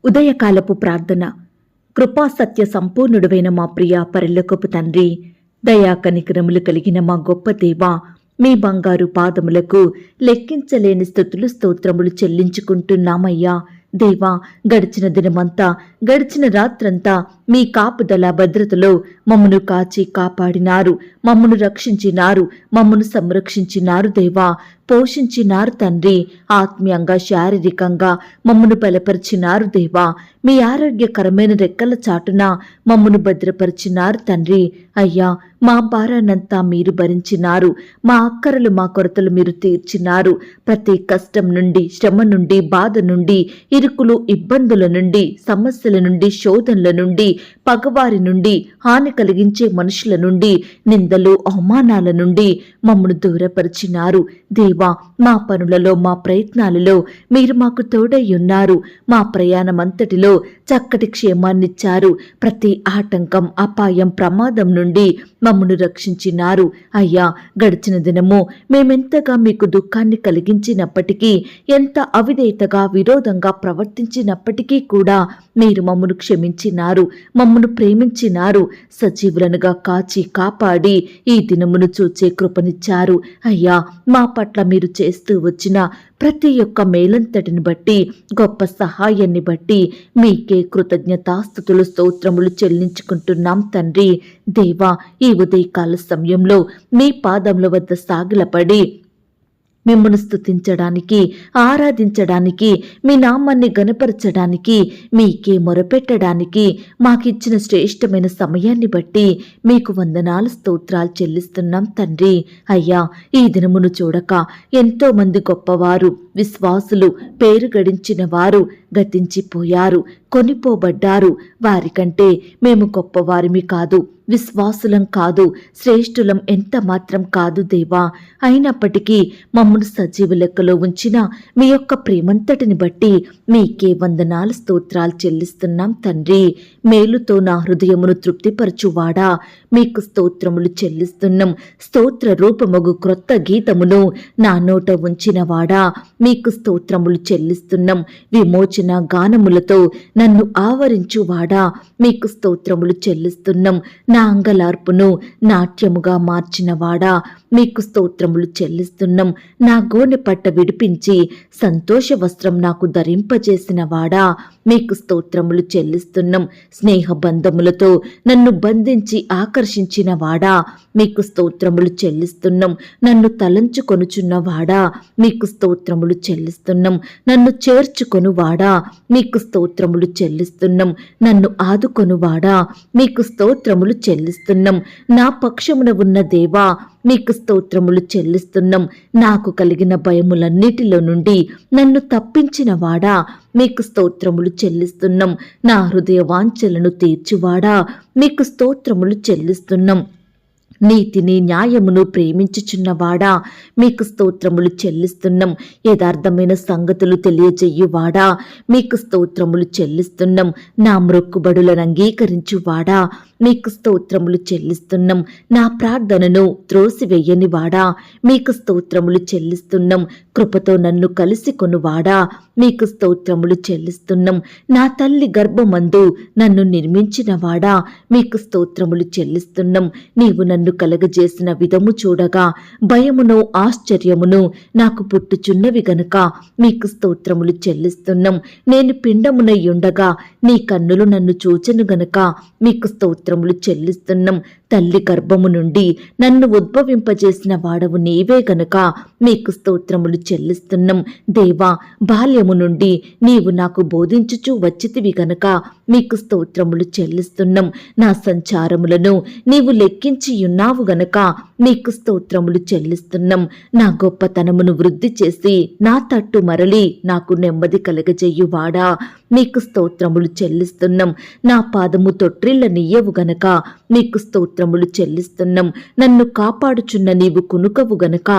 ఉదయకాలపు ప్రార్థన. కృపా సత్య సంపూర్ణుడైన మా ప్రియ పరలోకపు తండ్రి, దయా కనికరములు కలిగిన మా గొప్ప దేవా, మీ బంగారు పాదములకు లెక్కించలేని స్తుతులు స్తోత్రములు చెల్లించుకుంటున్నామయ్యా. దేవా, గడిచిన దినమంతా, గడిచిన రాత్రంతా మీ కాపుదల భద్రతలో మమ్మను కాచి కాపాడినారు, మమ్మను రక్షించినారు, మమ్మను సంరక్షించినారు దేవా, పోషించినారు తండ్రి. ఆత్మీయంగా శారీరకంగా మమ్మను బలపరిచినారు దేవా. మీ ఆరోగ్యకరమైన రెక్కల చాటున మమ్మను భద్రపరిచినారు తండ్రి. అయ్యా, మా భారానంతా మీరు భరించినారు, మా అక్కరలు మా కొరతలు మీరు తీర్చినారు. ప్రతి కష్టం నుండి, శ్రమ నుండి, బాధ నుండి, ఇరుకులు ఇబ్బందుల నుండి, సమస్యల నుండి, శోధనల నుండి, పగవారి నుండి, హాని కలిగించే మనుషుల నుండి, నిందలు అవమానాల నుండి మమ్మను దూరపరిచినారు దేవా. మా పనులలో, మా ప్రయత్నాలలో మీరు మాకు తోడై ఉన్నారు. మా ప్రయాణమంతటిలో చక్కటి క్షేమాన్నిచ్చారు. ప్రతి ఆటంకం, అపాయం, ప్రమాదం నుండి మమ్మను రక్షించినారు. అయ్యా, గడిచిన దినము మేమెంతగా మీకు దుఃఖాన్ని కలిగించినప్పటికీ, ఎంత అవిధేయతగా విరోధంగా ప్రవర్తించినప్పటికీ కూడా మీరు మమ్మను క్షమించినారు, మమ్మను ప్రేమించినారు. సజీవులనుగా కాచి కాపాడి ఈ దినమును చూచే కృపనిచ్చారు. అయ్యా, మా పట్ల మీరు చేస్తూ వచ్చిన ప్రతి ఒక్క మేలంతటిని బట్టి, గొప్ప సహాయాన్ని బట్టి మీకే కృతజ్ఞతాస్తుతులు స్తోత్రములు చెల్లించుకుంటున్నాం తండ్రి. దేవా, ఈ ఉదయకాల సమయంలో మీ పాదముల వద్ద సాగిలపడి మిమ్మల్ని స్తుతించడానికి, ఆరాధించడానికి, మీ నామాన్ని గణపరచడానికి, మీకే మొరపెట్టడానికి మాకిచ్చిన శ్రేష్టమైన సమయాన్ని బట్టి మీకు వందనాలు, స్తోత్రాలు చెల్లిస్తున్నాం తండ్రి. అయ్యా, ఈ దినమును చూడక ఎంతో మంది గొప్పవారు, విశ్వాసులు, పేరు గడించిన వారు గతించిపోయారు, కొనిపోబడ్డారు. వారికంటే మేము గొప్పవారిమి కాదు, విశ్వాసులం కాదు, శ్రేష్ఠులం ఎంత మాత్రం కాదు దేవా. అయినప్పటికీ మమ్మను సజీవ లెక్కలో ఉంచిన మీ యొక్క ప్రేమంతటిని బట్టి మీకే వందనాలు, స్తోత్రాలు చెల్లిస్తున్నాం తండ్రి. మేలుతో నా హృదయమును తృప్తిపరచువాడా, మీకు స్తోత్రములు చెల్లిస్తున్నాం. స్తోత్ర రూపమగు క్రొత్త గీతమును నా నోట ఉంచినవాడా, మీకు స్తోత్రములు చెల్లిస్తున్నాం. విమోచన గానములతో నన్ను ఆవరించువాడా, మీకు స్తోత్రములు చెల్లిస్తున్నాం. నా అంగలార్పును నాట్యముగా మార్చినవాడా, మీకు స్తోత్రములు చెల్లిస్తున్నాం. నా గోనె పట్ట విడిపించి సంతోష వస్త్రం నాకు ధరింపజేసిన వాడా, మీకు స్తోత్రములు చెల్లిస్తున్నాం. స్నేహ బంధములతో నన్ను బంధించి ఆకర్షించిన వాడా, మీకు స్తోత్రములు చెల్లిస్తున్నాం. నన్ను తలంచుకొనుచున్న వాడా, మీకు స్తోత్రములు చెల్లిస్తున్నాం. నన్ను చేర్చుకొను వాడా, మీకు స్తోత్రములు చెల్లిస్తున్నాం. నన్ను ఆదుకొనువాడా, మీకు స్తోత్రములు చెల్లిస్తున్నాం. నా పక్షమున ఉన్న దేవా, మీకు స్తోత్రములు చెల్లిస్తున్నాం. నాకు కలిగిన భయములన్నిటిలో నుండి నన్ను తప్పించిన వాడా, మీకు స్తోత్రములు చెల్లిస్తున్నాం. నా హృదయ వాంఛలను తీర్చువాడా, మీకు స్తోత్రములు చెల్లిస్తున్నాం. నీతిని న్యాయమును ప్రేమించుచున్నవాడా, మీకు స్తోత్రములు చెల్లిస్తున్నాం. యథార్థమైన సంగతులు తెలియజేయువాడా, మీకు స్తోత్రములు చెల్లిస్తున్నాం. నా మ్రొక్కుబడులను అంగీకరించువాడా, మీకు స్తోత్రములు చెల్లిస్తున్నాం. నా ప్రార్థనను త్రోసివేయని వాడా, మీకు స్తోత్రములు చెల్లిస్తున్నాం. కృపతో నన్ను కలిసి కొనువాడా, మీకు స్తోత్రములు చెల్లిస్తున్నాం. నా తల్లి గర్భమందు నన్ను నిర్మించిన వాడా, మీకు స్తోత్రములు చెల్లిస్తున్నాం. నీవు నన్ను కలగజేసిన విధము చూడగా భయమును ఆశ్చర్యమును నాకు పుట్టుచున్నవి గనుక మీకు స్తోత్రములు చెల్లిస్తున్నాం. నేను పిండమునై ఉండగా నీ కన్నులు నన్ను చూచెను గనుక మీకు స్తోత్రములు చెల్లిస్తున్నాం. తల్లి గర్భము నుండి నన్ను ఉద్భవింపజేసిన వాడవు నీవే గనుక మీకు స్తోత్రములు చెల్లిస్తున్నాం. దేవా, బాల్యము నుండి నీవు నాకు బోధించుచూ వచ్చితివి గనుక మీకు స్తోత్రములు చెల్లిస్తున్నాం. నా సంచారములను నీవు లెక్కించి ఉన్నావు గనుక మీకు స్తోత్రములు చెల్లిస్తున్నాం. నా గొప్పతనమును వృద్ధి చేసి నా తట్టు మరలి నాకు నెమ్మది కలగజేయువాడా, మీకు స్తోత్రములు చెల్లిస్తున్నాం. నా పాదము తొట్రిల్ల నీయవు గనక మీకు స్తోత్రములు చెల్లిస్తున్నాం. నన్ను కాపాడుచున్న నీవు కునుకవు గనక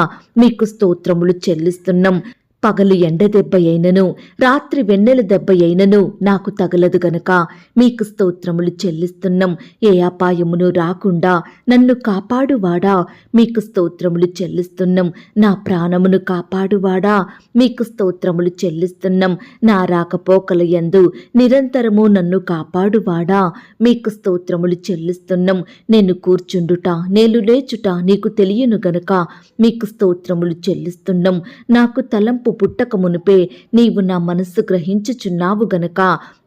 మీకు స్తోత్రములు చెల్లిస్తున్నాం. పగలు ఎండ దెబ్బ అయినను రాత్రి వెన్నెల దెబ్బ అయినను నాకు తగలదు గనక మీకు స్తోత్రములు చెల్లిస్తున్నాం. ఏ అపాయమును రాకుండా నన్ను కాపాడువాడా మీకు స్తోత్రములు చెల్లిస్తున్నాం. నా ప్రాణమును కాపాడువాడా మీకు స్తోత్రములు చెల్లిస్తున్నాం. నా రాకపోకల యందు నిరంతరము నన్ను కాపాడువాడా మీకు స్తోత్రములు చెల్లిస్తున్నాం. నేను కూర్చుండుట నేను లేచుట నీకు తెలియను గనుక మీకు స్తోత్రములు చెల్లిస్తున్నాం. నాకు తలంపు పుట్టక మునుపే నీవు నా మనస్సు గ్రహించుచున్నావు గనక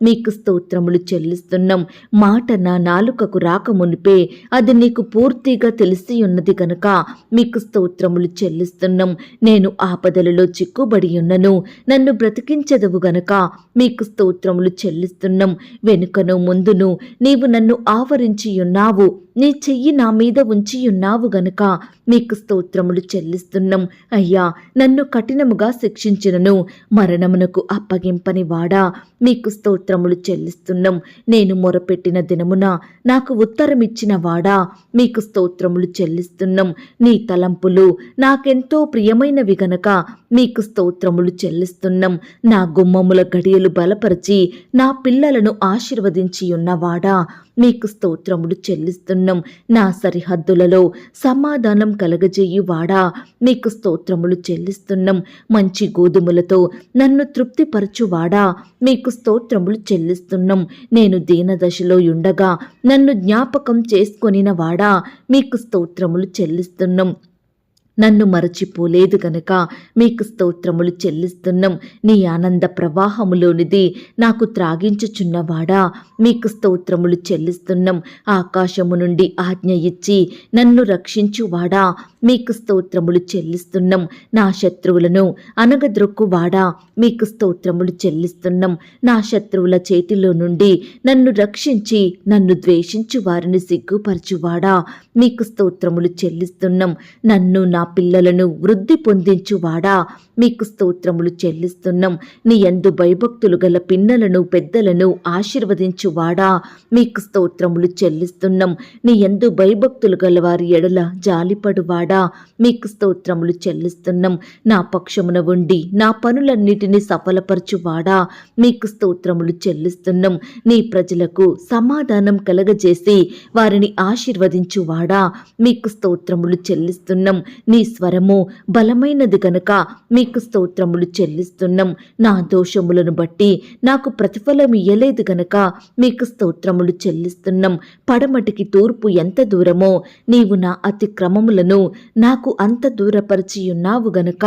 మీకు స్తోత్రములు చెల్లిస్తున్నాం. మాట నా నాలుకకు రాక మునిపే అది నీకు పూర్తిగా తెలిసి ఉన్నది గనక మీకు స్తోత్రములు చెల్లిస్తున్నాం. నేను ఆపదలలో చిక్కుబడి ఉన్నను, నన్ను బ్రతికించదవు గనక మీకు స్తోత్రములు చెల్లిస్తున్నాం. వెనుకను ముందును నీవు నన్ను ఆవరించి ఉన్నావు, నీ చెయ్యి నా మీద ఉంచి ఉన్నావు గనుక మీకు స్తోత్రములు చెల్లిస్తున్నాం. అయ్యా, నన్ను కఠినముగా శిక్షించినను మరణమునకు అప్పగింపని వాడా మీకు స్తోత్రములు చెల్లిస్తున్నాం. నేను మొరపెట్టిన దినమున నాకు ఉత్తరమిచ్చిన వాడా మీకు స్తోత్రములు చెల్లిస్తున్నాం. నీ తలంపులు నాకెంతో ప్రియమైనవి గనక మీకు స్తోత్రములు చెల్లిస్తున్నాం. నా గుమ్మముల గడియలు బలపరిచి నా పిల్లలను ఆశీర్వదించి ఉన్నవాడా మీకు స్తోత్రములు చెల్లిస్తున్నాం. నా సరిహద్దులలో సమాధానం కలగజేయువాడా మీకు స్తోత్రములు చెల్లిస్తున్నాం. మంచి గోధుమలతో నన్ను తృప్తిపరచువాడా మీకు స్తోత్రములు చెల్లిస్తున్నాం. నేను దీనదశలో ఉండగా నన్ను జ్ఞాపకం చేసుకొనిన వాడా మీకు స్తోత్రములు చెల్లిస్తున్నాం. నన్ను మరచిపోలేదు గనక మీకు స్తోత్రములు చెల్లిస్తున్నాం. నీ ఆనంద ప్రవాహములోనిది నాకు త్రాగించుచున్నవాడా మీకు స్తోత్రములు చెల్లిస్తున్నాం. ఆకాశము నుండి ఆజ్ఞ ఇచ్చి నన్ను రక్షించువాడా మీకు స్తోత్రములు చెల్లిస్తున్నాం. నా శత్రువులను అనగద్రొక్కువాడా మీకు స్తోత్రములు చెల్లిస్తున్నాం. నా శత్రువుల చేతిలో నుండి నన్ను రక్షించి నన్ను ద్వేషించు వారిని సిగ్గుపరచువాడా మీకు స్తోత్రములు చెల్లిస్తున్నాం. నన్ను నా పిల్లలను వృద్ధి పొందించువాడా మీకు స్తోత్రములు చెల్లిస్తున్నాం. నీ యందు భయభక్తులు గల పిన్నలను పెద్దలను ఆశీర్వదించువాడా మీకు స్తోత్రములు చెల్లిస్తున్నాం. నీ యందు భయభక్తులు గల వారి ఎడల జాలిపడువాడా మీకు స్తోత్రములు చెల్లిస్తున్నాం. నా పక్షమున ఉండి నా పనులన్నిటినీ సఫలపరచువాడా మీకు స్తోత్రములు చెల్లిస్తున్నాం. నీ ప్రజలకు సమాధానం కలగజేసి వారిని ఆశీర్వదించువాడా మీకు స్తోత్రములు చెల్లిస్తున్నాం. నీ స్వరము బలమైనది గనుక మీకు స్తోత్రములు చెల్లిస్తున్నాం. నా దోషములను బట్టి నాకు ప్రతిఫలం ఇయ్యలేదు గనుక మీకు స్తోత్రములు చెల్లిస్తున్నాం. పడమటికి తూర్పు ఎంత దూరమో నీవు నా అతిక్రమములను నాకు అంత దూరపరిచియున్నావు గనుక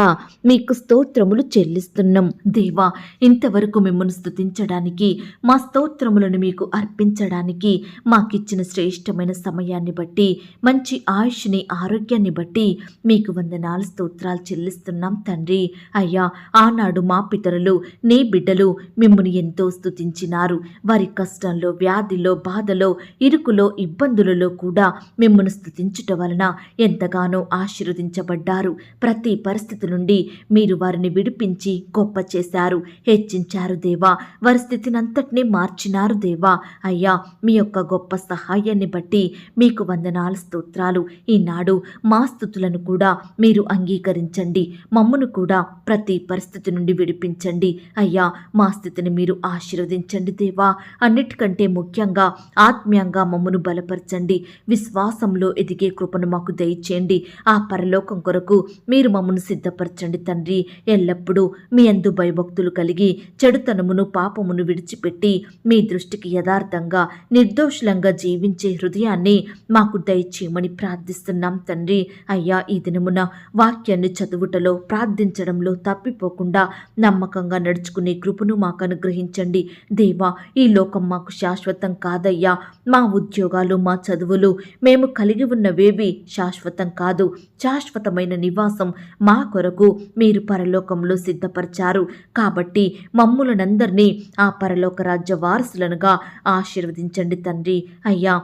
మీకు స్తోత్రములు చెల్లిస్తున్నాం. దేవా, ఇంతవరకు మిమ్మల్ని స్తుతించడానికి మా స్తోత్రములను మీకు అర్పించడానికి మాకిచ్చిన శ్రేష్టమైన సమయాన్ని బట్టి మంచి ఆయుష్ని ఆరోగ్యాన్ని బట్టి మీకు వందనాలు స్తోత్రాలు చెల్లిస్తున్నాం తండ్రి. అయ్యా, ఆనాడు మా పితరులు నీ బిడ్డలు మిమ్ముని ఎంతో స్తుతించినారు. వారి కష్టంలో, వ్యాధిలో, బాధలో, ఇరుకులో, ఇబ్బందులలో కూడా మిమ్మును స్తుతించుట వలన ఎంతగానో ఆశీర్వదించబడ్డారు. ప్రతి పరిస్థితి నుండి మీరు వారిని విడిపించి గొప్ప చేశారు, హెచ్చించారు దేవా. వారి స్థితిని అంతటినీ మార్చినారు దేవా. అయ్యా, మీ యొక్క గొప్ప సహాయాన్ని బట్టి మీకు వందనాలు స్తోత్రాలు. ఈనాడు మా స్తుతులను కూడా మీరు అంగీకరించండి. మమ్మను కూడా ప్రతి పరిస్థితి నుండి విడిపించండి. అయ్యా, మా స్థితిని మీరు ఆశీర్వదించండి దేవా. అన్నిటికంటే ముఖ్యంగా ఆత్మీయంగా మమ్మను బలపరచండి. విశ్వాసంలో ఎదిగే కృపను మాకు దయచేయండి. ఆ పరలోకం కొరకు మీరు మమ్మను సిద్ధపరచండి తండ్రి. ఎల్లప్పుడూ మీ యందు భయభక్తులు కలిగి చెడుతనమును పాపమును విడిచిపెట్టి మీ దృష్టికి యథార్థంగా నిర్దోషులంగా జీవించే హృదయాన్ని మాకు దయచేయమని ప్రార్థిస్తున్నాం తండ్రి. అయ్యా, ఈ దినమున వాక్యాన్ని చదువుటలో, ప్రార్థించడంలో తప్పిపోకుండా నమ్మకంగా నడుచుకునే కృపను మాకు అనుగ్రహించండి దేవా. ఈ లోకం మాకు శాశ్వతం కాదయ్యా. మా ఉద్యోగాలు, మా చదువులు, మేము కలిగి ఉన్నవేవి శాశ్వతం కాదు. శాశ్వతమైన నివాసం మా కొరకు మీరు పరలోకంలో సిద్ధపరిచారు. కాబట్టి మమ్ములనందరినీ ఆ పరలోక రాజ్య వారసులనుగా ఆశీర్వదించండి తండ్రి. అయ్యా,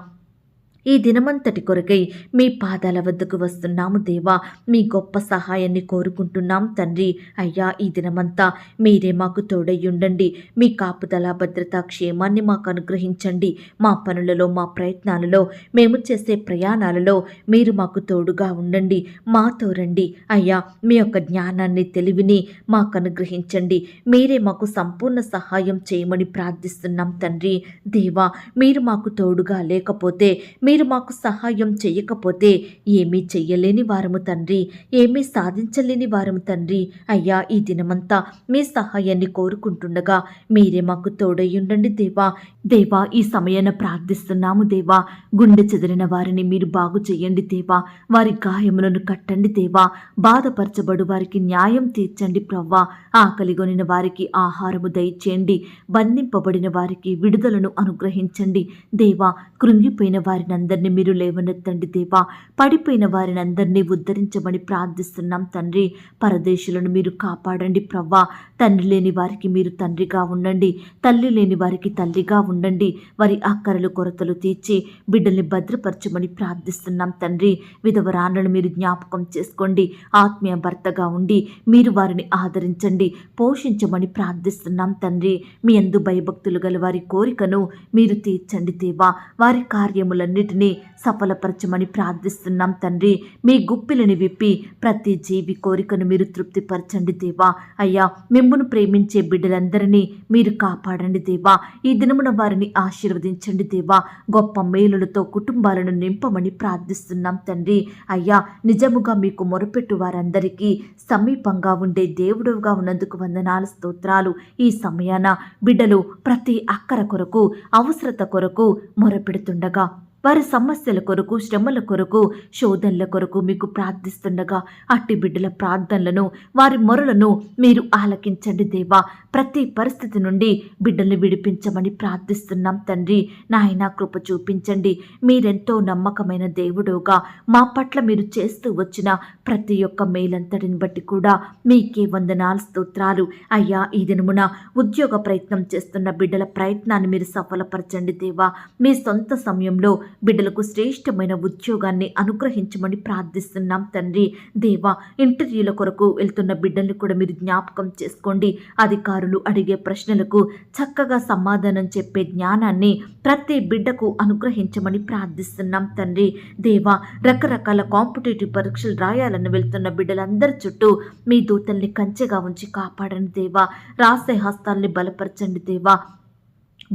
ఈ దినమంతటి కొరకై మీ పాదాల వద్దకు వస్తున్నాము దేవా. మీ గొప్ప సహాయాన్ని కోరుకుంటున్నాం తండ్రి. అయ్యా, ఈ దినమంతా మీరే మాకు తోడయ్యుండండి. మీ కాపుదల, భద్రత, క్షేమాన్ని మాకు అనుగ్రహించండి. మా పనులలో, మా ప్రయత్నాలలో, మేము చేసే ప్రయాణాలలో మీరు మాకు తోడుగా ఉండండి. మాతో రండి అయ్యా. మీ యొక్క జ్ఞానాన్ని, తెలివిని మాకు అనుగ్రహించండి. మీరే మాకు సంపూర్ణ సహాయం చేయమని ప్రార్థిస్తున్నాం తండ్రి. దేవా, మీరు మాకు తోడుగా లేకపోతే, మీరు మాకు సహాయం చేయకపోతే ఏమీ చెయ్యలేని వారము తండ్రి, ఏమీ సాధించలేని వారము తండ్రి. అయ్యా, ఈ దినమంతా మీ సహాయాన్ని కోరుకుంటుండగా మీరే మాకు తోడయ్యుండండి దేవా. దేవా, ఈ సమయాన ప్రార్థిస్తున్నాము దేవా. గుండె చెదిరిన వారిని మీరు బాగు చేయండి దేవా. వారి గాయములను కట్టండి దేవా. బాధపరచబడు వారికి న్యాయం తీర్చండి ప్రవ్వా. ఆకలిగొనిన వారికి ఆహారము దయచేయండి. బంధింపబడిన వారికి విడుదలను అనుగ్రహించండి దేవా. కృంగిపోయిన వారినందరినీ మీరు లేవనెత్తండి దేవా. పడిపోయిన వారినందరినీ ఉద్ధరించమని ప్రార్థిస్తున్నాం తండ్రి. పరదేశులను మీరు కాపాడండి ప్రవ్వా. తండ్రి లేని వారికి మీరు తండ్రిగా ఉండండి. తల్లి లేని వారికి తల్లిగా ఉండండి. వారి అక్కరలు, కొరతలు తీర్చి బిడ్డల్ని భద్రపరచమని ప్రార్థిస్తున్నాం తండ్రి. విధవరాలను మీరు జ్ఞాపకం చేసుకోండి. ఆత్మీయ భర్తగా ఉండి మీరు వారిని ఆదరించండి, పోషించమని ప్రార్థిస్తున్నాం తండ్రి. మీ యందు భయభక్తులు గల వారి కోరికను మీరు తీర్చండి దేవా. వారి కార్యములన్నిటినీ సఫలపరచమని ప్రార్థిస్తున్నాం తండ్రి. మీ గుప్పిలని విప్పి ప్రతి జీవి కోరికను మీరు తృప్తిపరచండి దేవా. అయ్యా, మిమ్మును ప్రేమించే బిడ్డలందరినీ మీరు కాపాడండి దేవా. ఈ దినమున వారిని ఆశీర్వదించండి దేవా. గొప్ప మేలులతో కుటుంబాలను నింపమని ప్రార్థిస్తున్నాం తండ్రి. అయ్యా, నిజముగా మీకు మొరపెట్టు వారందరికీ సమీపంగా ఉండే దేవుడుగా ఉన్నందుకు వందనాలు, స్తోత్రాలు. ఈ సమయాన బిడ్డలు ప్రతి అక్కర కొరకు, అవసరత కొరకు మొరపెడుతుండగా, వారి సమస్యల కొరకు, శ్రమల కొరకు, శోధనల కొరకు మీకు ప్రార్థిస్తుండగా అట్టి బిడ్డల ప్రార్థనలను, వారి మొరలను మీరు ఆలకించండి దేవా. ప్రతి పరిస్థితి నుండి బిడ్డల్ని విడిపించమని ప్రార్థిస్తున్నాం తండ్రి. నాయన, కృప చూపించండి. మీరెంతో నమ్మకమైన దేవుడుగా మా పట్ల మీరు చేస్తూ వచ్చిన ప్రతి ఒక్క మేలంతటిని బట్టి కూడా మీకే వందనాలు, స్తోత్రాలు. అయ్యా, ఈ దినమున ఉద్యోగ ప్రయత్నం చేస్తున్న బిడ్డల ప్రయత్నాన్ని మీరు సఫలపరచండి దేవా. మీ సొంత సమయంలో బిడ్డలకు శ్రేష్టమైన ఉద్యోగాన్ని అనుగ్రహించమని ప్రార్థిస్తున్నాం తండ్రి. దేవా, ఇంటర్వ్యూల కొరకు వెళ్తున్న బిడ్డల్ని కూడా మీరు జ్ఞాపకం చేసుకోండి. అధికారులు అడిగే ప్రశ్నలకు చక్కగా సమాధానం చెప్పే జ్ఞానాన్ని ప్రతి బిడ్డకు అనుగ్రహించమని ప్రార్థిస్తున్నాం తండ్రి. దేవా, రకరకాల కాంపిటేటివ్ పరీక్షలు రాయాలని వెళ్తున్న బిడ్డలందరి చుట్టూ మీ దూతల్ని కంచెగా ఉంచి కాపాడండి దేవా. రాసే హస్తాల్ని బలపరచండి దేవా.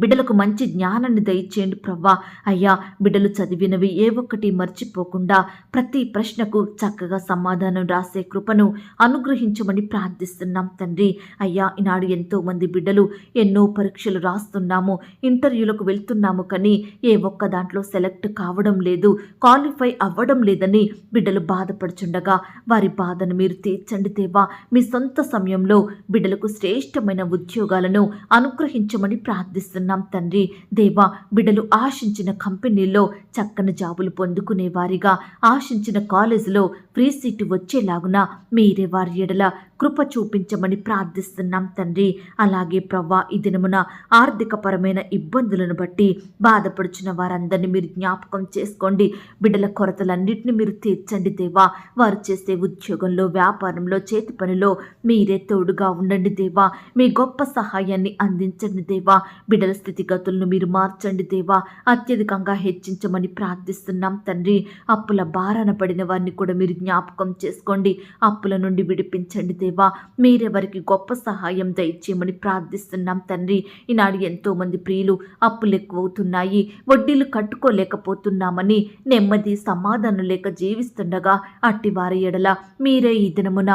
బిడ్డలకు మంచి జ్ఞానాన్ని దయచేయండి ప్రవ్వా. అయ్యా, బిడ్డలు చదివినవి ఏ ఒక్కటి మర్చిపోకుండా ప్రతి ప్రశ్నకు చక్కగా సమాధానం రాసే కృపను అనుగ్రహించమని ప్రార్థిస్తున్నాం తండ్రి. అయ్యా, ఈనాడు ఎంతోమంది బిడ్డలు ఎన్నో పరీక్షలు రాస్తున్నాము, ఇంటర్వ్యూలకు వెళ్తున్నాము, కానీ ఏ ఒక్క దాంట్లో సెలెక్ట్ కావడం లేదు, క్వాలిఫై అవ్వడం లేదని బిడ్డలు బాధపడుచుండగా వారి బాధను మీరు తీర్చండి దేవా. మీ సొంత సమయంలో బిడ్డలకు శ్రేష్టమైన ఉద్యోగాలను అనుగ్రహించమని ప్రార్థిస్తున్నాం తండ్రి. దేవా, బిడ్డలు ఆశించిన కంపెనీల్లో చక్కని జాబులు పొందుకునే వారిగా, ఆశించిన కాలేజీలో ఫ్రీ సీటు వచ్చేలాగున మీరే వారి ఎడల కృప చూపించమని ప్రార్థిస్తున్నాం తండ్రి. అలాగే ప్రవ్వా, ఈ దినమున ఆర్థికపరమైన ఇబ్బందులను బట్టి బాధపడుచున్న వారందరినీ మీరు జ్ఞాపకం చేసుకోండి. బిడ్డల కొరతలన్నింటినీ మీరు తీర్చండి దేవా. వారు చేసే ఉద్యోగంలో, వ్యాపారంలో, చేతి పనిలో మీరే తోడుగా ఉండండి దేవా. మీ గొప్ప సహాయాన్ని అందించండి దేవా. బిడ్డల స్థితిగతులను మీరు మార్చండి దేవా. అత్యధికంగా హెచ్చించమని ప్రార్థిస్తున్నాం తండ్రి. అప్పుల బారాన పడిన వారిని కూడా మీరు జ్ఞాపకం చేసుకోండి. అప్పుల నుండి విడిపించండి దేవా. మీరెవరికి గొప్ప సహాయం దయచేయమని ప్రార్థిస్తున్నాం తండ్రి. ఈనాడు ఎంతో మంది ప్రియులు అప్పులు ఎక్కువవుతున్నాయి, వడ్డీలు కట్టుకోలేకపోతున్నామని నెమ్మది, సమాధానం లేక జీవిస్తుండగా అట్టి వారి ఎడల మీరే ఈ దినమున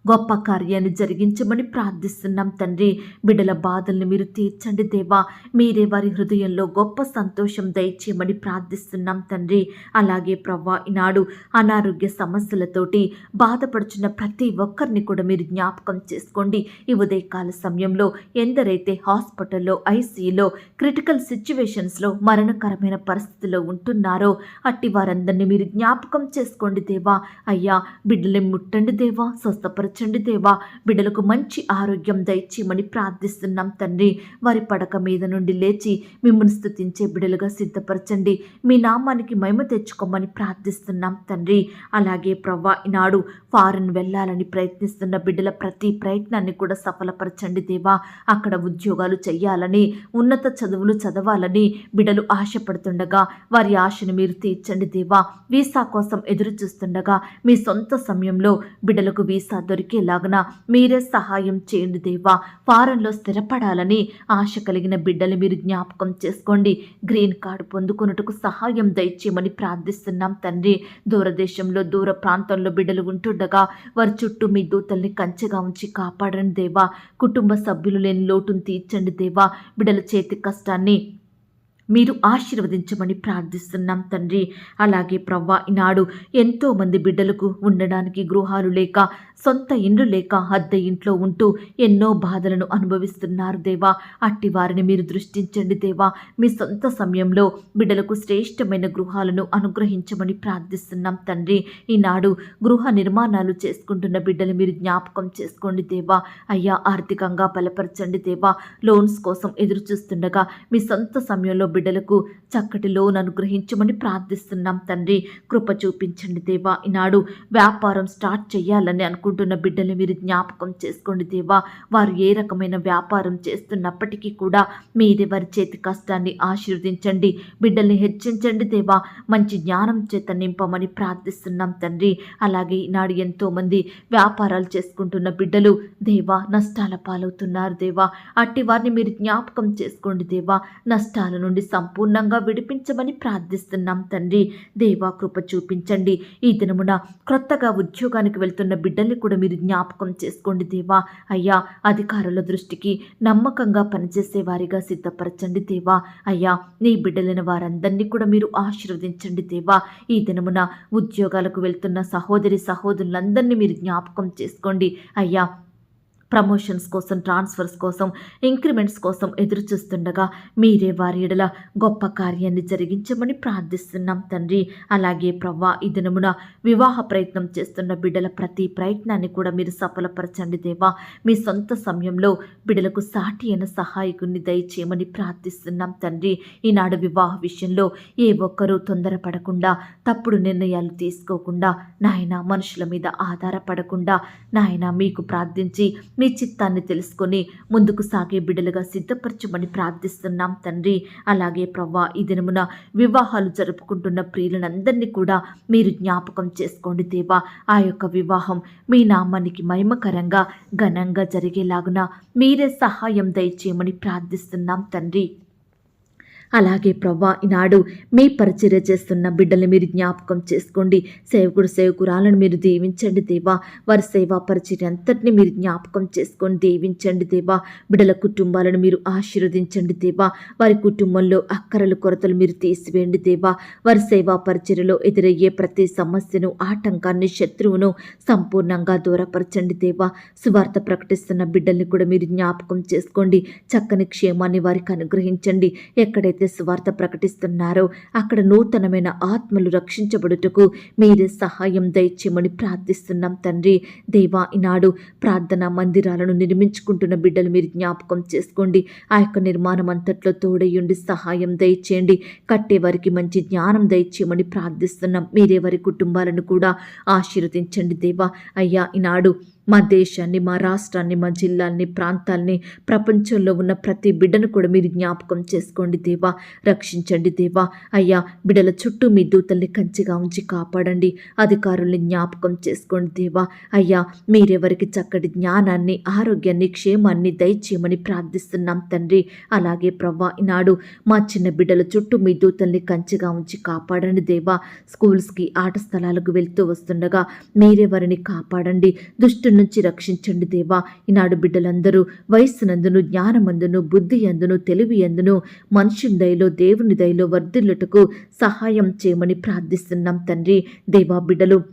గొప్ప కార్యాన్ని జరిగించమని ప్రార్థిస్తున్నాం తండ్రి. బిడ్డల బాధల్ని మీరు తీర్చండి దేవా. మీరే వారి హృదయంలో గొప్ప సంతోషం దయచేయమని ప్రార్థిస్తున్నాం తండ్రి. అలాగే ప్రవ్వా, ఈనాడు అనారోగ్య సమస్యలతోటి బాధపడుచున్న ప్రతి ఒక్కరిని కూడా మీరు జ్ఞాపకం చేసుకోండి. ఈ ఉదయకాల సమయంలో ఎందరైతే హాస్పిటల్లో, ఐసీయూలో, క్రిటికల్ సిచ్యువేషన్స్లో, మరణకరమైన పరిస్థితుల్లో ఉంటున్నారో అట్టి వారందరినీ మీరు జ్ఞాపకం చేసుకోండి దేవా. అయ్యా, బిడ్డల్ని ముట్టండి దేవా, స్వస్థపరచండి బలపరచండి దేవా. బిడ్డలకు మంచి ఆరోగ్యం దయచేయమని ప్రార్థిస్తున్నాం తండ్రి. వారి పడక మీద నుండి లేచి మిమ్మల్ని స్తుతించే బిడ్డలుగా సిద్ధపరచండి. మీ నామానికి మహిమ తెచ్చుకోమని ప్రార్థిస్తున్నాం తండ్రి. అలాగే ప్రవ్వా, ఈనాడు ఫారెన్ వెళ్ళాలని ప్రయత్నిస్తున్న బిడ్డల ప్రతి ప్రయత్నాన్ని కూడా సఫలపరచండి దేవా. అక్కడ ఉద్యోగాలు చెయ్యాలని, ఉన్నత చదువులు చదవాలని బిడ్డలు ఆశపడుతుండగా వారి ఆశను మీరు తీర్చండి దేవా. వీసా కోసం ఎదురు చూస్తుండగా మీ సొంత సమయంలో బిడ్డలకు వీసా దొరికేలాగన మీరే సహాయం చేయండి దేవా. ఫారెన్లో స్థిరపడాలని ఆశ కలిగిన బిడ్డలు మీరు జ్ఞాపకం చేసుకోండి. గ్రీన్ కార్డు పొందుకొనుటకు సహాయం దయచేయమని ప్రార్థిస్తున్నాం తండ్రి. దూరదేశంలో, దూర ప్రాంతంలో బిడ్డలు ఉంటుండగా వారి చుట్టూ మీ దూతల్ని కంచెగా ఉంచి కాపాడండి దేవా. కుటుంబ సభ్యులు లేని లోటును తీర్చండి దేవా. బిడ్డల చేతి కష్టాన్ని మీరు ఆశీర్వదించమని ప్రార్థిస్తున్నాం తండ్రి. అలాగే ప్రవ్వా, ఈనాడు ఎంతోమంది బిడ్డలకు ఉండడానికి గృహాలు లేక, సొంత ఇండ్లు లేక అద్దె ఇంట్లో ఉంటూ ఎన్నో బాధలను అనుభవిస్తున్నారు దేవా. అట్టి వారిని మీరు దృష్టించండి దేవా. మీ సొంత సమయంలో బిడ్డలకు శ్రేష్టమైన గృహాలను అనుగ్రహించమని ప్రార్థిస్తున్నాం తండ్రి. ఈనాడు గృహ నిర్మాణాలు చేసుకుంటున్న బిడ్డలు మీరు జ్ఞాపకం చేసుకోండి దేవా. అయ్యా, ఆర్థికంగా బలపరచండి దేవా. లోన్స్ కోసం ఎదురు చూస్తుండగా మీ సొంత సమయంలో బిడ్డలకు చక్కటి లోన్ అనుగ్రహించమని ప్రార్థిస్తున్నాం తండ్రి. కృప చూపించండి దేవా. ఈనాడు వ్యాపారం స్టార్ట్ చేయాలని అనుకుంటున్న బిడ్డలు మీరు జ్ఞాపకం చేసుకోండి దేవా. వారు ఏ రకమైన వ్యాపారం చేస్తున్నప్పటికీ కూడా మీరే వారి చేతి కష్టాన్ని ఆశీర్వదించండి. బిడ్డల్ని హెచ్చించండి దేవా. మంచి జ్ఞానం చేత నింపమని ప్రార్థిస్తున్నాం తండ్రి. అలాగే ఈనాడు ఎంతోమంది వ్యాపారాలు చేసుకుంటున్న బిడ్డలు దేవా నష్టాల పాలవుతున్నారు దేవా. అట్టి వారిని మీరు జ్ఞాపకం చేసుకోండి దేవా. నష్టాల నుండి సంపూర్ణంగా విడిపించమని ప్రార్థిస్తున్నాం తండ్రి. దేవా, కృప చూపించండి. ఈ దినమున క్రొత్తగా ఉద్యోగానికి వెళ్తున్న బిడ్డల్ని కూడా మీరు జ్ఞాపకం చేసుకోండి దేవా. అయ్యా, అధికారుల దృష్టికి నమ్మకంగా పనిచేసే వారిగా సిద్ధపరచండి దేవా. అయ్యా, నీ బిడ్డలైన వారందరినీ కూడా మీరు ఆశీర్వదించండి దేవా. ఈ దినమున ఉద్యోగాలకు వెళ్తున్న సహోదరి సహోదరులందరినీ మీరు జ్ఞాపకం చేసుకోండి అయ్యా. ప్రమోషన్స్ కోసం, ట్రాన్స్ఫర్స్ కోసం, ఇంక్రిమెంట్స్ కోసం ఎదురు చూస్తుండగా మీరే వారి ఎడల గొప్ప కార్యాన్ని జరిగించమని ప్రార్థిస్తున్నాం తండ్రి. అలాగే ప్రవ్వా, ఈ దినమున వివాహ ప్రయత్నం చేస్తున్న బిడ్డల ప్రతి ప్రయత్నాన్ని కూడా మీరు సఫలపరచండి దేవా. మీ సొంత సమయంలో బిడ్డలకు సాటి అయిన సహాయకుని దయచేయమని ప్రార్థిస్తున్నాం తండ్రి. ఈనాడు వివాహ విషయంలో ఏ ఒక్కరూ తొందరపడకుండా, తప్పుడు నిర్ణయాలు తీసుకోకుండా, నాయన మనుషుల మీద ఆధారపడకుండా, నాయన మీకు ప్రార్థించి మీ చిత్తాన్ని తెలుసుకొని ముందుకు సాగే బిడ్డలుగా సిద్ధపరచమని ప్రార్థిస్తున్నాం తండ్రి. అలాగే ప్రవ్వా, ఈ దినమున వివాహాలు జరుపుకుంటున్న ప్రియులందరినీ కూడా మీరు జ్ఞాపకం చేసుకోండి దేవా. ఆ యొక్క వివాహం మీ నామానికి మహిమకరంగా, ఘనంగా జరిగేలాగున మీరే సహాయం దయచేయమని ప్రార్థిస్తున్నాం తండ్రి. అలాగే ప్రవ్వా, ఈనాడు మీ పరిచర్య చేస్తున్న బిడ్డల్ని మీరు జ్ఞాపకం చేసుకోండి. సేవకుడు సేవకురాలను మీరు దీవించండి దేవా. వారి సేవా పరిచర్య అంతటిని మీరు జ్ఞాపకం చేసుకొని దీవించండి దేవా. బిడ్డల కుటుంబాలను మీరు ఆశీర్వదించండి దేవా. వారి కుటుంబంలో అక్కరలు కొరతలు మీరు తీసివేయండి దేవా. వారి సేవా పరిచర్యలో ఎదురయ్యే ప్రతి సమస్యను, ఆటంకాన్ని, శత్రువును సంపూర్ణంగా దూరపరచండి దేవా. సువార్త ప్రకటిస్తున్న బిడ్డల్ని కూడా మీరు జ్ఞాపకం చేసుకోండి. చక్కని క్షేమాన్ని వారికి అనుగ్రహించండి. ఎక్కడైతే సువార్త ప్రకటిస్తున్నారో అక్కడ నూతనమైన ఆత్మలు రక్షించబడుటకు మీరే సహాయం దయచేయమని ప్రార్థిస్తున్నాం తండ్రి. దేవా, ఈనాడు ప్రార్థనా మందిరాలను నిర్మించుకుంటున్న బిడ్డలు మీరు జ్ఞాపకం చేసుకోండి. ఆ యొక్క నిర్మాణం అంతట్లో తోడయ్యుండి సహాయం దయచేయండి. కట్టేవారికి మంచి జ్ఞానం దయచేయమని ప్రార్థిస్తున్నాం. మీరే వారి కుటుంబాలను కూడా ఆశీర్వదించండి దేవా. అయ్యా, ఈనాడు మా దేశాన్ని, మా రాష్ట్రాన్ని, మా జిల్లాల్ని, ప్రాంతాల్ని, ప్రపంచంలో ఉన్న ప్రతి బిడ్డను కూడా మీరు జ్ఞాపకం చేసుకోండి దేవా. రక్షించండి దేవా. అయ్యా, బిడ్డల చుట్టూ మీ దూతల్ని కంచిగా ఉంచి కాపాడండి. అధికారుల్ని జ్ఞాపకం చేసుకోండి దేవా. అయ్యా, మీరెవరికి చక్కటి జ్ఞానాన్ని, ఆరోగ్యాన్ని, క్షేమాన్ని దయచేయమని ప్రార్థిస్తున్నాం తండ్రి. అలాగే ప్రవ్వా, ఈనాడు మా చిన్న బిడ్డల చుట్టూ మీ దూతల్ని కంచిగా ఉంచి కాపాడండి దేవా. స్కూల్స్కి, ఆట స్థలాలకు వెళ్తూ వస్తుండగా మీరే వారిని కాపాడండి. దుష్టు నుంచి రక్షించండి దేవా. ఈనాడు బిడ్డలందరూ వయస్సునందును, జ్ఞానమందును, బుద్ధి అందును, తెలివి అందును, మనుషుని దయలో, దేవుని దయలో వర్ధిల్లుటకు సహాయం చేయమని ప్రార్థిస్తున్నాం తండ్రి. దేవా, బిడ్డలు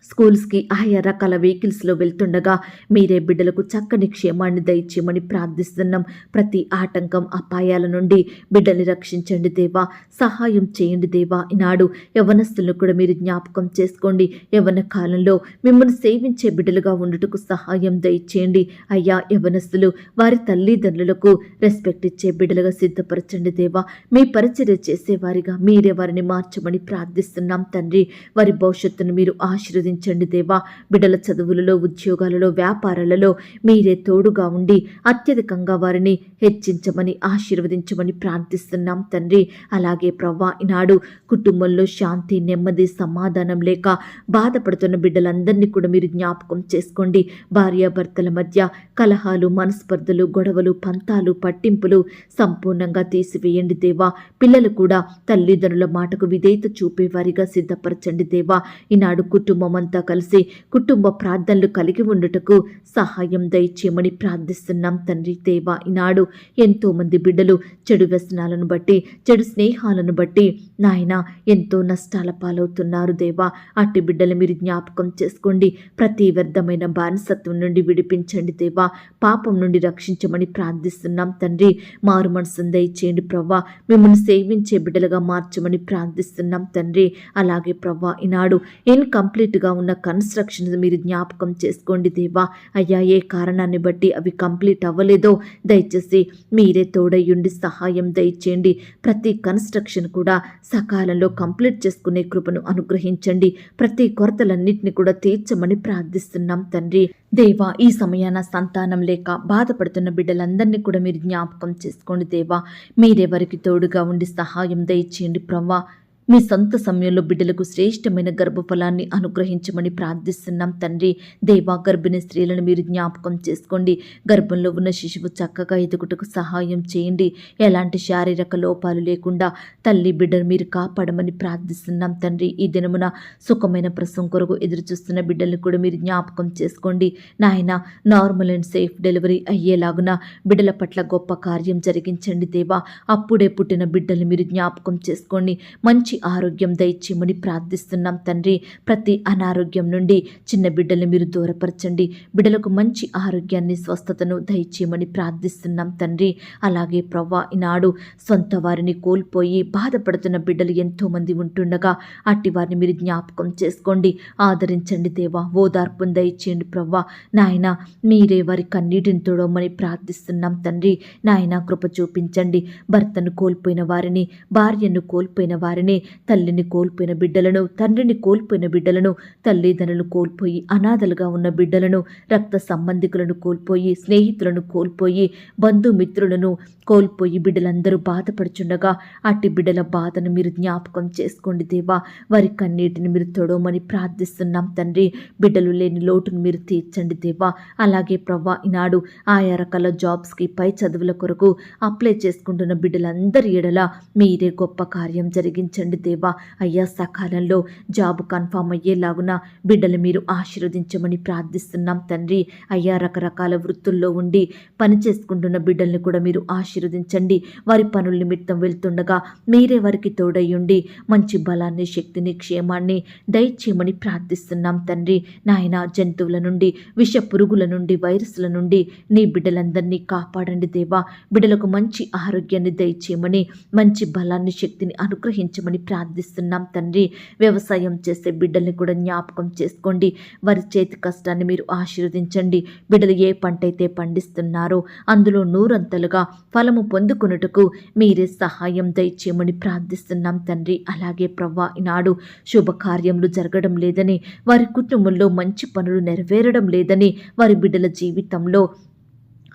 స్కూల్స్కి ఆయా రకాల వెహికల్స్లో వెళ్తుండగా మీరే బిడ్డలకు చక్కని క్షేమాన్ని దయచేయమని ప్రార్థిస్తున్నాం. ప్రతి ఆటంకం అపాయాల నుండి బిడ్డల్ని రక్షించండి దేవా, సహాయం చేయండి దేవా. ఈనాడు యవ్వనస్తులను కూడా మీరు జ్ఞాపకం చేసుకోండి. యవ్వన కాలంలో మిమ్మల్ని సేవించే బిడ్డలుగా ఉండుటకు సహాయం దయచేయండి అయ్యా. యవ్వనస్తులు వారి తల్లిదండ్రులకు రెస్పెక్ట్ ఇచ్చే బిడ్డలుగా సిద్ధపరచండి దేవా. మీ పరిచర్య చేసేవారిగా మీరే వారిని మార్చమని ప్రార్థిస్తున్నాం తండ్రి. వారి భవిష్యత్తును మీరు ఆశీర్వదించండి దేవా. బిడ్డల చదువులలో, ఉద్యోగాలలో, వ్యాపారాలలో మీరే తోడుగా ఉండి అత్యధికంగా వారిని హెచ్చించమని ఆశీర్వదించమని ప్రార్థిస్తున్నాం తండ్రి. అలాగే ప్రవ్వా, ఈనాడు కుటుంబంలో శాంతి, నెమ్మది, సమాధానం లేక బాధపడుతున్న బిడ్డలందరినీ కూడా మీరు జ్ఞాపకం చేసుకోండి. భార్యాభర్తల మధ్య కలహాలు, మనస్పర్ధలు, గొడవలు, పంతాలు, పట్టింపులు సంపూర్ణంగా తీసివేయండి దేవా. పిల్లలు కూడా తల్లిదండ్రుల మాటకు విధేయత చూపేవారిగా సిద్ధపరచండి దేవా. ఈనాడు కుటుంబం అంతా కలిసి కుటుంబ ప్రార్థనలు కలిగి ఉండుటకు సహాయం దయచేయమని ప్రార్థిస్తున్నాం తండ్రి దేవా. ఈనాడు ఎంతో మంది బిడ్డలు చెడు వ్యసనాలను బట్టి, చెడు స్నేహాలను బట్టి నాయన ఎంతో నష్టాల పాలవుతున్నారు దేవా. అట్టి బిడ్డలు మీరు జ్ఞాపకం చేసుకోండి. ప్రతి వ్యర్థమైన బానిసత్వం నుండి విడిపించండి దేవా. పాపం నుండి రక్షించమని ప్రార్థిస్తున్నాం తండ్రి. మారు మనసును దయచేయండి ప్రవ్వా. మిమ్మల్ని సేవించే బిడ్డలుగా మార్చమని ప్రార్థిస్తున్నాం తండ్రి. అలాగే ప్రవ్వా, ఈనాడు ఇన్కంప్లీట్గా ఉన్న కన్స్ట్రక్షన్ మీరు జ్ఞాపకం చేసుకోండి దేవా. అయ్యా, ఏ కారణాన్ని బట్టి అవి కంప్లీట్ అవ్వలేదో దయచేసి మీరే తోడయ్యుండి సహాయం దయచేయండి. ప్రతి కన్స్ట్రక్షన్ కూడా సకాలంలో కంప్లీట్ చేసుకునే కృపను అనుగ్రహించండి. ప్రతి కొరతలన్నింటినీ కూడా తీర్చమని ప్రార్థిస్తున్నాం తండ్రి దేవా. ఈ సమయాన సంతానం లేక బాధపడుతున్న బిడ్డలందరినీ కూడా మీరు జ్ఞాపకం చేసుకోండి దేవా. మీరే వారికి తోడుగా ఉండి సహాయం దయచేయండి ప్రవ్వా. మీ సొంత సమయంలో బిడ్డలకు శ్రేష్టమైన గర్భఫలాన్ని అనుగ్రహించమని ప్రార్థిస్తున్నాం తండ్రి దేవా. గర్భిణీ స్త్రీలను మీరు జ్ఞాపకం చేసుకోండి. గర్భంలో ఉన్న శిశువు చక్కగా ఎదుగుటకు సహాయం చేయండి. ఎలాంటి శారీరక లోపాలు లేకుండా తల్లి బిడ్డను మీరు కాపాడమని ప్రార్థిస్తున్నాం తండ్రి. ఈ దినమున సుఖమైన ప్రసవం కొరకు ఎదురు చూస్తున్న బిడ్డలను కూడా మీరు జ్ఞాపకం చేసుకోండి నాయన. నార్మల్ అండ్ సేఫ్ డెలివరీ అయ్యేలాగున బిడ్డల పట్ల గొప్ప కార్యం జరిగించండి దేవా. అప్పుడే పుట్టిన బిడ్డల్ని మీరు జ్ఞాపకం చేసుకోండి. మంచి ఆరోగ్యం దయచేయమని ప్రార్థిస్తున్నాం తండ్రి. ప్రతి అనారోగ్యం నుండి చిన్న బిడ్డల్ని మీరు దూరపరచండి. బిడ్డలకు మంచి ఆరోగ్యాన్ని, స్వస్థతను దయచేయమని ప్రార్థిస్తున్నాం తండ్రి. అలాగే ప్రవ్వా, ఈనాడు సొంత వారిని కోల్పోయి బాధపడుతున్న బిడ్డలు ఎంతోమంది ఉంటుండగా అట్టి వారిని మీరు జ్ఞాపకం చేసుకోండి. ఆదరించండి దేవా. ఓదార్పును దయచేయండి ప్రవ్వా. నాయన, మీరే వారి కన్నీటిని తోడమని ప్రార్థిస్తున్నాం తండ్రి. నాయన, కృప చూపించండి. భర్తను కోల్పోయిన వారిని, భార్యను కోల్పోయిన వారిని, తల్లిని కోల్పోయిన బిడ్డలను, తండ్రిని కోల్పోయిన బిడ్డలను, తల్లిదండ్రులను కోల్పోయి అనాథలుగా ఉన్న బిడ్డలను, రక్త సంబంధికులను కోల్పోయి, స్నేహితులను కోల్పోయి, బంధుమిత్రులను కోల్పోయి బిడ్డలందరూ బాధపడుచుండగా అట్టి బిడ్డల బాధను మీరు జ్ఞాపకం చేసుకోండి దేవా. వారి కన్నీటిని మీరు తొడవమని ప్రార్థిస్తున్నాం తండ్రి. బిడ్డలు లేని లోటును మీరు తీర్చండి దేవా. అలాగే ప్రవ్వా, ఈనాడు ఆయా రకాల జాబ్స్కి, పై చదువుల కొరకు అప్లై చేసుకుంటున్న బిడ్డలందరి ఎడల మీరే గొప్ప కార్యం జరిగించండి దేవా. అయ్యా, సకాలంలో జాబ్ కన్ఫామ్ అయ్యేలాగున బిడ్డలు మీరు ఆశీర్వదించమని ప్రార్థిస్తున్నాం తండ్రి. అయ్యా, రకరకాల వృత్తుల్లో ఉండి పని చేసుకుంటున్న బిడ్డల్ని కూడా మీరు ఆశీర్వదించండి. వారి పనుల నిమిత్తం వెళ్తుండగా మీరే వారికి తోడయ్యుండి మంచి బలాన్ని, శక్తిని, క్షేమాన్ని దయచేయమని ప్రార్థిస్తున్నాం తండ్రి. నాయన, జంతువుల నుండి, విష పురుగుల నుండి, వైరస్ల నుండి నీ బిడ్డలందరినీ కాపాడండి దేవా. బిడ్డలకు మంచి ఆరోగ్యాన్ని దయచేయమని, మంచి బలాన్ని, శక్తిని అనుగ్రహించమని ప్రార్థిస్తున్నాం తండ్రి. వ్యవసాయం చేసే బిడ్డల్ని కూడా జ్ఞాపకం చేసుకోండి. వారి చేతి కష్టాన్ని మీరు ఆశీర్వదించండి. బిడ్డలు ఏ పంట అయితే పండిస్తున్నారో అందులో నూరంతలుగా ఫలము పొందుకొనుటకు మీరే సహాయం దయచేయమని ప్రార్థిస్తున్నాం తండ్రి. అలాగే ప్రవ్వా, ఈనాడు శుభకార్యములు జరగడం లేదని, వారి కుటుంబంలో మంచి పనులు నెరవేరడం లేదని, వారి బిడ్డల జీవితంలో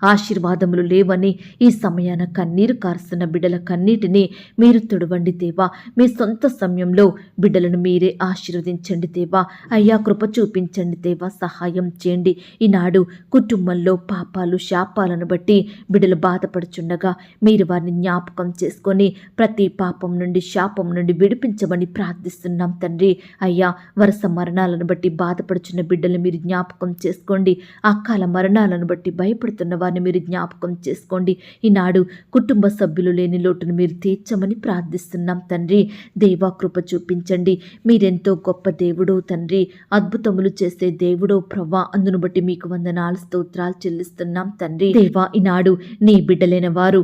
ఆశీర్వాదములు లేవని ఈ సమయాన కన్నీరు కారుస్తున్న బిడ్డల కన్నీటిని మీరు తుడవండి దేవా. మీ సొంత సమయంలో బిడ్డలను మీరే ఆశీర్వదించండి దేవా. అయ్యా, కృప చూపించండి దేవా. సహాయం చేయండి. ఈనాడు కుటుంబంలో పాపాలు, శాపాలను బట్టి బిడ్డలు బాధపడుచుండగా మీరు వారిని జ్ఞాపకం చేసుకొని ప్రతి పాపం నుండి, శాపం నుండి విడిపించమని ప్రార్థిస్తున్నాం తండ్రి. అయ్యా, వరుస మరణాలను బట్టి బాధపడుచున్న బిడ్డలు మీరు జ్ఞాపకం చేసుకోండి. అకాల మరణాలను బట్టి భయపడుతున్న వారిని మీరు జ్ఞాపకం చేసుకోండి. ఈనాడు కుటుంబ సభ్యులు లేని లోటును మీరు తీర్చమని ప్రార్థిస్తున్నాం తండ్రి. దేవా కృప చూపించండి. మీరెంతో గొప్ప దేవుడో తండ్రి, అద్భుతములు చేసే దేవుడో ప్రభా, అందును బట్టి మీకు వందనాలు స్తోత్రాలు చెల్లిస్తున్నాం తండ్రి. దేవా ఈనాడు నీ బిడ్డలైన వారు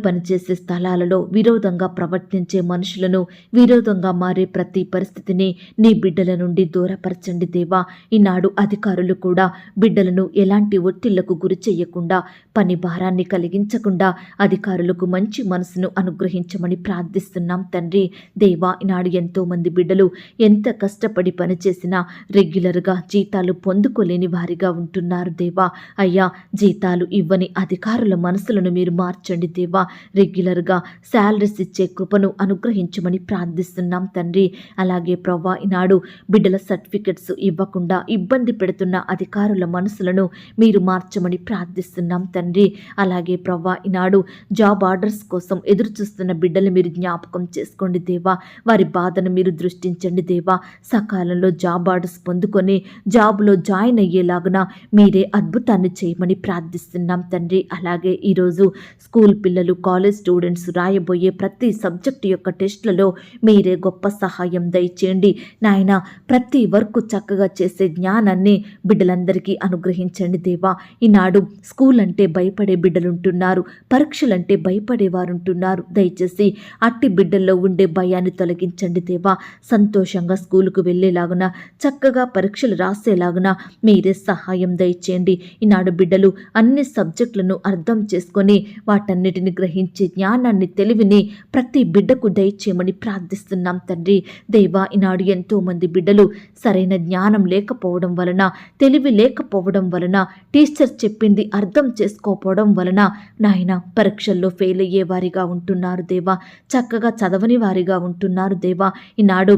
పనిచేసే స్థలాలలో విరోధంగా ప్రవర్తించే మనుషులను, విరోధంగా మారే ప్రతి పరిస్థితిని నీ బిడ్డల నుండి దూరపరచండి దేవా. ఈనాడు అధికారులు కూడా బిడ్డలను ఎలాంటి ఒత్తిళ్లకు గురి చేయకుండా, పని భారాన్ని కలిగించకుండా అధికారులకు మంచి మనసును అనుగ్రహించమని ప్రార్థిస్తున్నాం తండ్రి. దేవా ఈనాడు ఎంతో మంది బిడ్డలు ఎంత కష్టపడి పనిచేసినా రెగ్యులర్గా జీతాలు పొందుకోలేని వారిగా ఉంటున్నారు దేవా. అయ్యా, జీతాలు ఇవ్వని అధికారుల మనసులను మీరు మార్చండి దేవా. రెగ్యులర్గా శాలరీస్ ఇచ్చే కృపను అనుగ్రహించమని ప్రార్థిస్తున్నాం తండ్రి. అలాగే ప్రవ్వా ఈనాడు బిడ్డల సర్టిఫికెట్స్ ఇవ్వకుండా ఇబ్బంది పెడుతున్న అధికారుల మనసులను మీరు మార్చమని ప్రార్థిస్తున్నాం తండ్రి. అలాగే ప్రవ్వా ఈనాడు జాబ్ ఆర్డర్స్ కోసం ఎదురు చూస్తున్న బిడ్డలు మీరు జ్ఞాపకం చేసుకోండి దేవా. వారి బాధను మీరు దృష్టించండి దేవా. సకాలంలో జాబ్ ఆర్డర్స్ పొందుకొని జాబ్లో జాయిన్ అయ్యేలాగున మీరే అద్భుతాన్ని చేయమని ప్రార్థిస్తున్నాం తండ్రి. అలాగే ఈరోజు స్కూల్ పిల్లలు, కాలేజ్ స్టూడెంట్స్ రాయబోయే ప్రతి సబ్జెక్టు యొక్క టెస్ట్లలో మీరే గొప్ప సహాయం దయచేయండి నాయన. ప్రతి వర్క్ చక్కగా చేసే జ్ఞానాన్ని బిడ్డలందరికీ అనుగ్రహించండి దేవా. ఈనాడు స్కూల్ అంటే భయపడే బిడ్డలుంటున్నారు, పరీక్షలంటే భయపడేవారుంటున్నారు. దయచేసి అట్టి బిడ్డల్లో ఉండే భయాన్ని తొలగించండి దేవా. సంతోషంగా స్కూలుకు వెళ్ళేలాగున, చక్కగా పరీక్షలు రాసేలాగున మీరే సహాయం దయచేయండి. ఈనాడు బిడ్డలు అన్ని సబ్జెక్టులను అర్థం చేసుకొని వాటన్నిటిని గ్రహించే జ్ఞానాన్ని, తెలివిని ప్రతి బిడ్డకు దయచేయమని ప్రార్థిస్తున్నాం తండ్రి. దేవా ఈనాడు ఎంతో మంది బిడ్డలు సరైన జ్ఞానం లేకపోవడం వలన, తెలివి లేకపోవడం వలన, టీచర్ చెప్పింది అర్థం చేసుకోకపోవడం వలన నాయన పరీక్షల్లో ఫెయిల్ అయ్యే వారిగా ఉంటున్నారు దేవా. చక్కగా చదవని వారిగా ఉంటున్నారు దేవా. ఈనాడు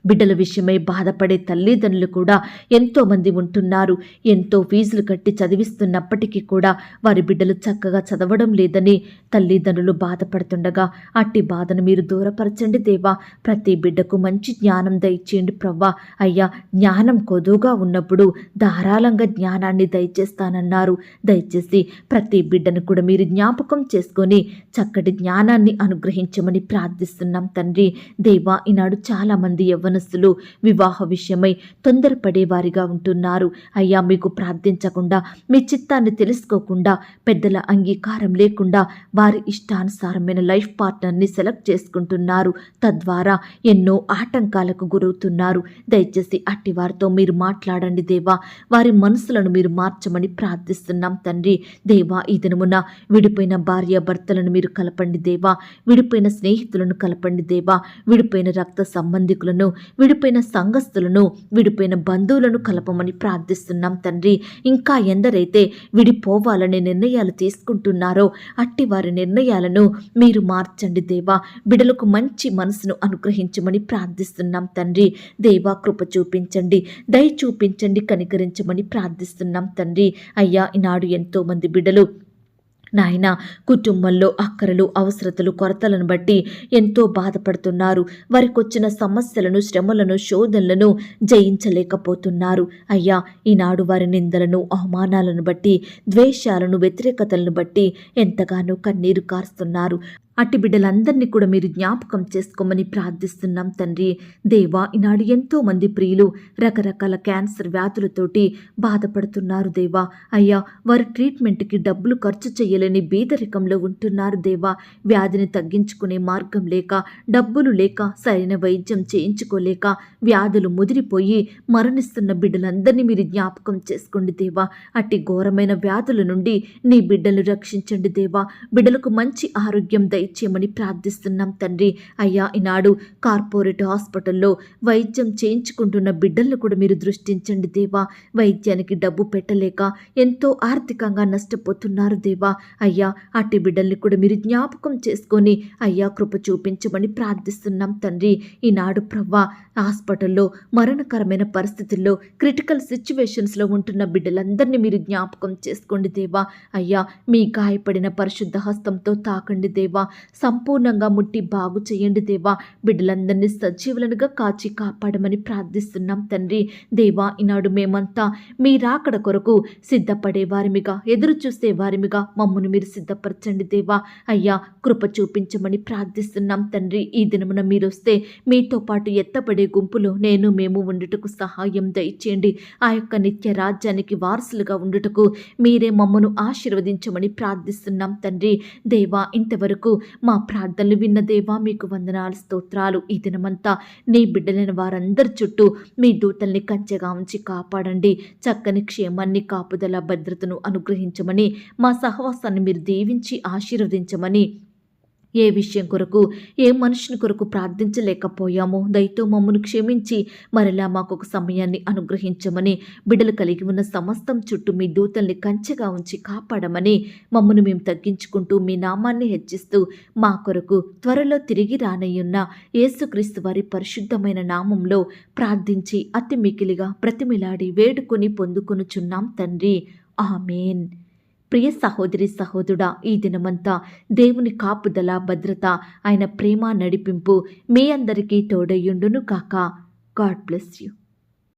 బిడ్డల విషయమై బాధపడే తల్లిదండ్రులు కూడా ఎంతోమంది ఉంటున్నారు. ఎంతో ఫీజులు కట్టి చదివిస్తున్నప్పటికీ కూడా వారి బిడ్డలు చక్కగా చదవడం లేదని తల్లిదండ్రులు బాధపడుతుండగా అట్టి బాధను మీరు దూరపరచండి దేవా. ప్రతి బిడ్డకు మంచి జ్ఞానం దయచేయండి ప్రవ్వా. అయ్యా, జ్ఞానం కొదువుగా ఉన్నప్పుడు ధారాళంగా జ్ఞానాన్ని దయచేస్తానన్నారు. దయచేసి ప్రతి బిడ్డను కూడా మీరు జ్ఞాపకం చేసుకొని చక్కటి జ్ఞానాన్ని అనుగ్రహించమని ప్రార్థిస్తున్నాం తండ్రి. దేవా ఈనాడు చాలామంది యవ్వనస్తులు వివాహ విషయమై తొందరపడే వారిగా ఉంటున్నారు. అయ్యా, మీకు ప్రార్థించకుండా, మీ చిత్తాన్ని తెలుసుకోకుండా, పెద్దల అంగీకారం లేకుండా వారి ఇష్టానుసారమైన లైఫ్ పార్ట్నర్ని సెలెక్ట్ చేసుకుంటున్నారు. తద్వారా ఎన్నో ఆటంకాలకు గురవుతున్నారు. దయచేసి అట్టి వారితో మీరు మాట్లాడండి దేవా. వారి మనసులను మీరు మార్చమని ప్రార్థిస్తున్నాం తండ్రి. దేవా ఈ దినమున విడిపోయిన భార్య భర్తలను మీరు కలపండి దేవా. విడిపోయిన స్నేహితులను కలపండి దేవా. విడిపోయిన రక్త సంబంధికులను, విడిపోయిన సంఘస్థులను, విడిపోయిన బంధువులను కలపమని ప్రార్థిస్తున్నాం తండ్రి. ఇంకా ఎందరైతే విడిపోవాలనే నిర్ణయాలు తీసుకుంటున్నారో అట్టి వారి నిర్ణయాలను మీరు మార్చండి దేవా. బిడ్డలకు మంచి మనసును అనుగ్రహించమని ప్రార్థిస్తున్నాం తండ్రి. దేవా కృప చూపించండి, దయ చూపించండి, కనికరించమని ప్రార్థిస్తున్నాం తండ్రి. అయ్యా ఈనాడు ఎంతో మంది బిడ్డలు నాయన కుటుంబంలో అక్కరలు, అవసరతలు, కొరతలను బట్టి ఎంతో బాధపడుతున్నారు. వారికి వచ్చిన సమస్యలను, శ్రమలను, శోధనలను జయించలేకపోతున్నారు. అయ్యా ఈనాడు వారి నిందలను, అవమానాలను బట్టి, ద్వేషాలను, వ్యతిరేకతలను బట్టి ఎంతగానో కన్నీరు కారుస్తున్నారు. అట్టి బిడ్డలందరినీ కూడా మీరు జ్ఞాపకం చేసుకోమని ప్రార్థిస్తున్నాం తండ్రి. దేవా ఈనాడు ఎంతో మంది ప్రియులు రకరకాల క్యాన్సర్ వ్యాధులతోటి బాధపడుతున్నారు దేవా. అయ్యా, వారి ట్రీట్మెంట్కి డబ్బులు ఖర్చు చేయలేని బీదరికంలో ఉంటున్నారు దేవా. వ్యాధిని తగ్గించుకునే మార్గం లేక, డబ్బులు లేక, సరైన వైద్యం చేయించుకోలేక వ్యాధులు ముదిరిపోయి మరణిస్తున్న బిడ్డలందరినీ మీరు జ్ఞాపకం చేసుకోండి దేవా. అట్టి ఘోరమైన వ్యాధుల నుండి నీ బిడ్డలు రక్షించండి దేవా. బిడ్డలకు మంచి ఆరోగ్యం దయచేయమని ప్రార్థిస్తున్నాం తండ్రి. అయ్యా ఈనాడు కార్పొరేట్ హాస్పిటల్లో వైద్యం చేయించుకుంటున్న బిడ్డలను కూడా మీరు దృష్టించండి దేవా. వైద్యానికి డబ్బు పెట్టలేక ఎంతో ఆర్థికంగా నష్టపోతున్నారు దేవా. అయ్యా అట్టి బిడ్డల్ని కూడా మీరు జ్ఞాపకం చేసుకొని అయ్యా కృప చూపించమని ప్రార్థిస్తున్నాం తండ్రి. ఈనాడు ప్రవ్వా హాస్పిటల్లో మరణకరమైన పరిస్థితుల్లో, క్రిటికల్ సిచ్యువేషన్స్లో ఉంటున్న బిడ్డలందరినీ మీరు జ్ఞాపకం చేసుకోండి దేవా. అయ్యా మీ గాయపడిన పరిశుద్ధ హస్తంతో తాకండి దేవా. సంపూర్ణంగా ముట్టి బాగు చేయండి దేవా. బిడ్డలందరినీ సజీవులనుగా కాచి కాపాడమని ప్రార్థిస్తున్నాం తండ్రి. దేవా, ఈనాడు మేమంతా మీ రాకడ కొరకు సిద్ధపడే వారిమిగా, ఎదురు చూసే వారిమిగా మమ్మను మీరు సిద్ధపరచండి దేవా. అయ్యా, కృప చూపించమని ప్రార్థిస్తున్నాం తండ్రి. ఈ దినమున మీరొస్తే మీతో పాటు ఎత్తబడే గుంపులో మేము ఉండుటకు సహాయం దయచేయండి. ఆ యొక్క నిత్య రాజ్యానికి వారసులుగా ఉండుటకు మీరే మమ్మను ఆశీర్వదించమని ప్రార్థిస్తున్నాం తండ్రి. దేవా, ఇంతవరకు మా ప్రార్థనలు విన్న దేవా, మీకు వందనాలు, స్తోత్రాలు. ఈ దినమంతా నీ బిడ్డలైన వారందరి చుట్టూ మీ దూతల్ని కంచెగా ఉంచి కాపాడండి. చక్కని క్షేమాన్ని, కాపుదల, భద్రతను అనుగ్రహించమని, మా సహవాసాన్ని మీరు దీవించి ఆశీర్వదించమని, ఏ విషయం కొరకు, ఏ మనుషుని కొరకు ప్రార్థించలేకపోయామో దయతో మమ్మను క్షమించి మరలా మాకు ఒక సమయాన్ని అనుగ్రహించమని, బిడ్డలు కలిగి ఉన్న సమస్తం చుట్టూ మీ దూతల్ని కంచెగా ఉంచి కాపాడమని, మమ్మను మేము తగ్గించుకుంటూ మీ నామాన్ని హెచ్చిస్తూ మా కొరకు త్వరలో తిరిగి రానయ్యున్న యేసుక్రీస్తు వారి పరిశుద్ధమైన నామంలో ప్రార్థించి అతి మికిలిగా ప్రతిమిలాడి వేడుకొని పొందుకొనుచున్నాం తండ్రి. ఆమేన్. ప్రియ సహోదరి, సహోదరుడా, ఈ దినమంతా దేవుని కాపుదల, భద్రత, ఆయన ప్రేమ, నడిపింపు మీ అందరికీ తోడయ్యుండును కాక. God bless you.